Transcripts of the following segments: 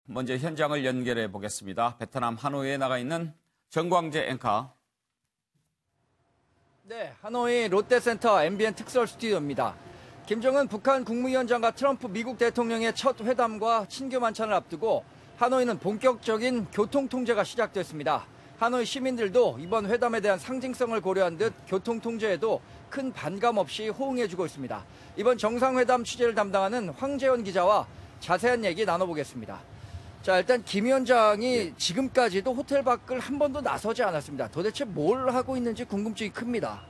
먼저 현장을 연결해 보겠습니다. 베트남 하노이에 나가 있는 정광재 앵커. 네, 하노이 롯데센터 MBN 특설 스튜디오입니다. 김정은 북한 국무위원장과 트럼프 미국 대통령의 첫 회담과 친교 만찬을 앞두고 하노이는 본격적인 교통 통제가 시작됐습니다. 하노이 시민들도 이번 회담에 대한 상징성을 고려한 듯 교통 통제에도 큰 반감 없이 호응해주고 있습니다. 이번 정상회담 취재를 담당하는 황재원 기자와 자세한 얘기 나눠보겠습니다. 자, 일단 김 위원장이 지금까지도 호텔 밖을 한 번도 나서지 않았습니다. 도대체 뭘 하고 있는지 궁금증이 큽니다.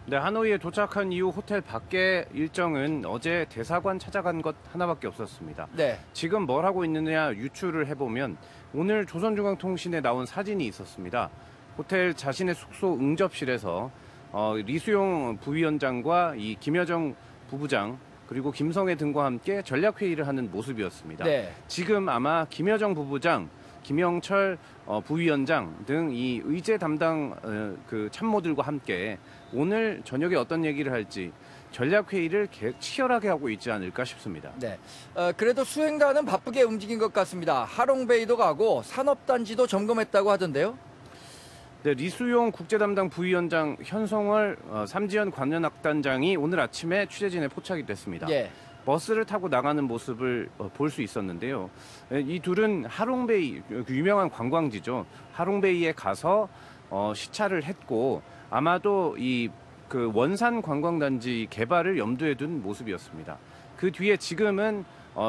네, 하노이에 도착한 이후 호텔 밖의 일정은 어제 대사관 찾아간 것 하나밖에 없었습니다. 네. 지금 뭘 하고 있느냐 유추를 해보면 오늘 조선중앙통신에 나온 사진이 있었습니다. 호텔 자신의 숙소 응접실에서 리수용 부위원장과 이 김여정 부부장 그리고 김성애 등과 함께 전략회의를 하는 모습이었습니다. 네. 지금 아마 김여정 부부장, 김영철 부위원장 등 이 의제 담당 그 참모들과 함께 오늘 저녁에 어떤 얘기를 할지 전략회의를 치열하게 하고 있지 않을까 싶습니다. 네. 그래도 수행단은 바쁘게 움직인 것 같습니다. 하롱베이도 가고 산업단지도 점검했다고 하던데요. 네, 리수용 국제담당 부위원장 현성월 삼지연 관현악단장이 오늘 아침에 취재진에 포착이 됐습니다. 예. 버스를 타고 나가는 모습을 볼 수 있었는데요. 이 둘은 하롱베이, 유명한 관광지죠. 하롱베이에 가서 시찰을 했고 아마도 그 원산 관광단지 개발을 염두에 둔 모습이었습니다. 그 뒤에 지금은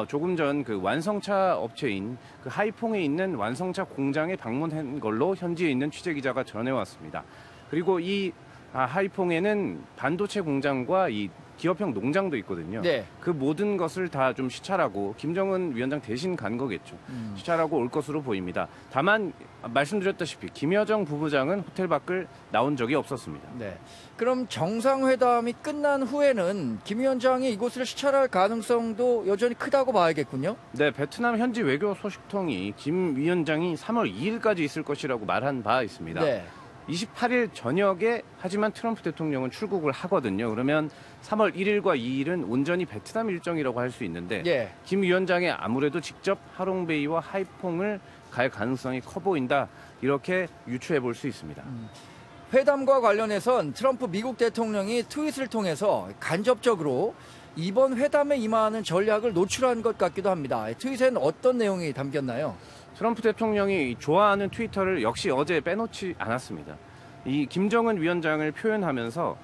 조금 전 그 완성차 업체인 그 하이퐁에 있는 완성차 공장에 방문한 걸로 현지에 있는 취재기자가 전해왔습니다. 그리고 이 하이퐁에는 반도체 공장과 이 기업형 농장도 있거든요. 네. 그 모든 것을 다 좀 시찰하고 김정은 위원장 대신 간 거겠죠. 시찰하고 올 것으로 보입니다. 다만 말씀드렸다시피 김여정 부부장은 호텔 밖을 나온 적이 없었습니다. 네. 그럼 정상회담이 끝난 후에는 김 위원장이 이곳을 시찰할 가능성도 여전히 크다고 봐야겠군요. 네, 베트남 현지 외교 소식통이 김 위원장이 3월 2일까지 있을 것이라고 말한 바 있습니다. 네. 28일 저녁에 하지만 트럼프 대통령은 출국을 하거든요. 그러면 3월 1일과 2일은 온전히 베트남 일정이라고 할 수 있는데 예. 김 위원장이 아무래도 직접 하롱베이와 하이퐁을 갈 가능성이 커 보인다. 이렇게 유추해 볼 수 있습니다. 회담과 관련해선 트럼프 미국 대통령이 트윗을 통해서 간접적으로 이번 회담에 임하는 전략을 노출한 것 같기도 합니다. 트윗에는 어떤 내용이 담겼나요? 트럼프 대통령이 좋아하는 트위터를 역시 어제 빼놓지 않았습니다. 이 김정은 위원장을 표현하면서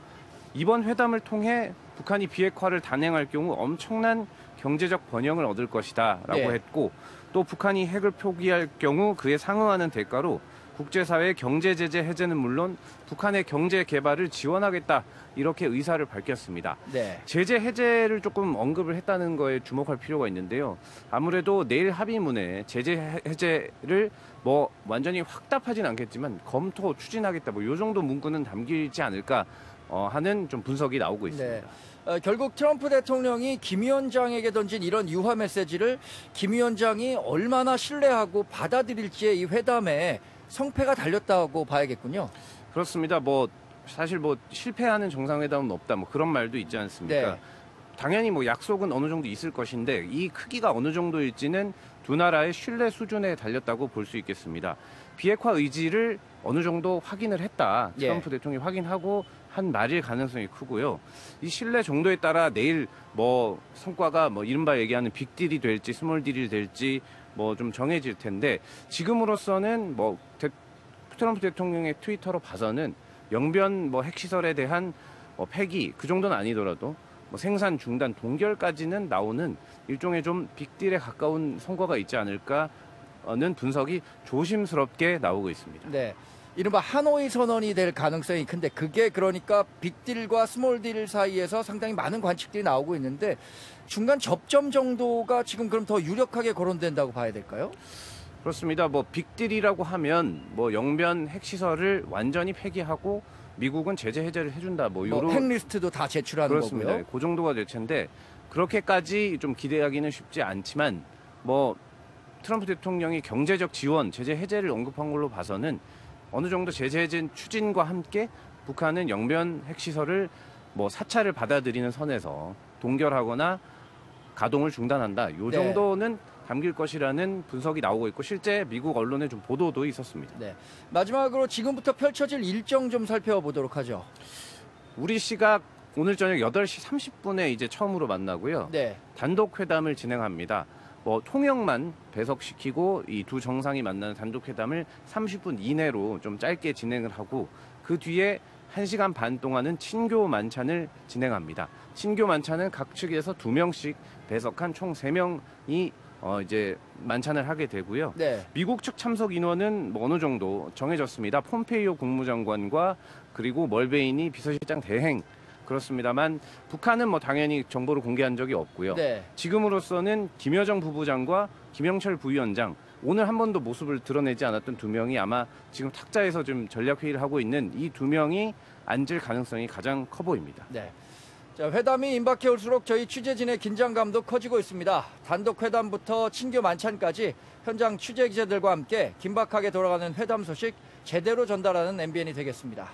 이번 회담을 통해 북한이 비핵화를 단행할 경우 엄청난 경제적 번영을 얻을 것이다 라고 네. 했고 또 북한이 핵을 포기할 경우 그에 상응하는 대가로 국제사회의 경제 제재 해제는 물론 북한의 경제 개발을 지원하겠다 이렇게 의사를 밝혔습니다. 네. 제재 해제를 조금 언급을 했다는 거에 주목할 필요가 있는데요. 아무래도 내일 합의문에 제재 해제를 뭐 완전히 확답하진 않겠지만 검토 추진하겠다 뭐 이 정도 문구는 담기지 않을까 하는 좀 분석이 나오고 있습니다. 네. 결국 트럼프 대통령이 김 위원장에게 던진 이런 유화 메시지를 김 위원장이 얼마나 신뢰하고 받아들일지에 이 회담에 성패가 달렸다고 봐야겠군요. 그렇습니다. 사실 실패하는 정상회담은 없다 그런 말도 있지 않습니까? 네. 당연히 약속은 어느 정도 있을 것인데 이 크기가 어느 정도일지는 두 나라의 신뢰 수준에 달렸다고 볼 수 있겠습니다. 비핵화 의지를 어느 정도 확인을 했다. 트럼프 대통령이 확인하고 한 말일 가능성이 크고요. 이 신뢰 정도에 따라 내일 성과가 이른바 얘기하는 빅딜이 될지 스몰딜이 될지 좀 정해질 텐데 지금으로서는 트럼프 대통령의 트위터로 봐서는 영변 핵시설에 대한 폐기 그 정도는 아니더라도 생산 중단 동결까지는 나오는 일종의 좀 빅딜에 가까운 성과가 있지 않을까는 분석이 조심스럽게 나오고 있습니다. 네. 이른바 하노이 선언이 될 가능성이 큰데 그게 그러니까 빅딜과 스몰딜 사이에서 상당히 많은 관측들이 나오고 있는데 중간 접점 정도가 지금 그럼 더 유력하게 거론된다고 봐야 될까요? 그렇습니다. 빅딜이라고 하면 영변 핵시설을 완전히 폐기하고 미국은 제재 해제를 해준다. 요런 핵리스트도 다 제출하는 그렇습니다. 거고요. 그 정도가 될 텐데 그렇게까지 좀 기대하기는 쉽지 않지만 트럼프 대통령이 경제적 지원, 제재 해제를 언급한 걸로 봐서는 어느 정도 제재 해제 추진과 함께 북한은 영변 핵시설을 사찰을 받아들이는 선에서 동결하거나 가동을 중단한다. 요 네. 정도는 담길 것이라는 분석이 나오고 있고 실제 미국 언론에 좀 보도도 있었습니다. 네. 마지막으로 지금부터 펼쳐질 일정 좀 살펴보도록 하죠. 우리 시각 오늘 저녁 8시 30분에 이제 처음으로 만나고요. 네. 단독 회담을 진행합니다. 통역만 배석시키고 이 두 정상이 만나는 단독 회담을 30분 이내로 좀 짧게 진행을 하고 그 뒤에 1시간 반 동안은 친교 만찬을 진행합니다. 친교 만찬은 각 측에서 2명씩 배석한 총 3명이 이제 만찬을 하게 되고요. 네. 미국 측 참석 인원은 어느 정도 정해졌습니다. 폼페이오 국무장관과 그리고 멀베이니 비서실장 대행 그렇습니다만 북한은 당연히 정보를 공개한 적이 없고요. 네. 지금으로서는 김여정 부부장과 김영철 부위원장 오늘 한 번도 모습을 드러내지 않았던 2명이 아마 지금 탁자에서 좀 전략 회의를 하고 있는 이 2명이 앉을 가능성이 가장 커 보입니다. 네. 자, 회담이 임박해 올수록 저희 취재진의 긴장감도 커지고 있습니다. 단독 회담부터 친교 만찬까지 현장 취재 기자들과 함께 긴박하게 돌아가는 회담 소식 제대로 전달하는 MBN이 되겠습니다.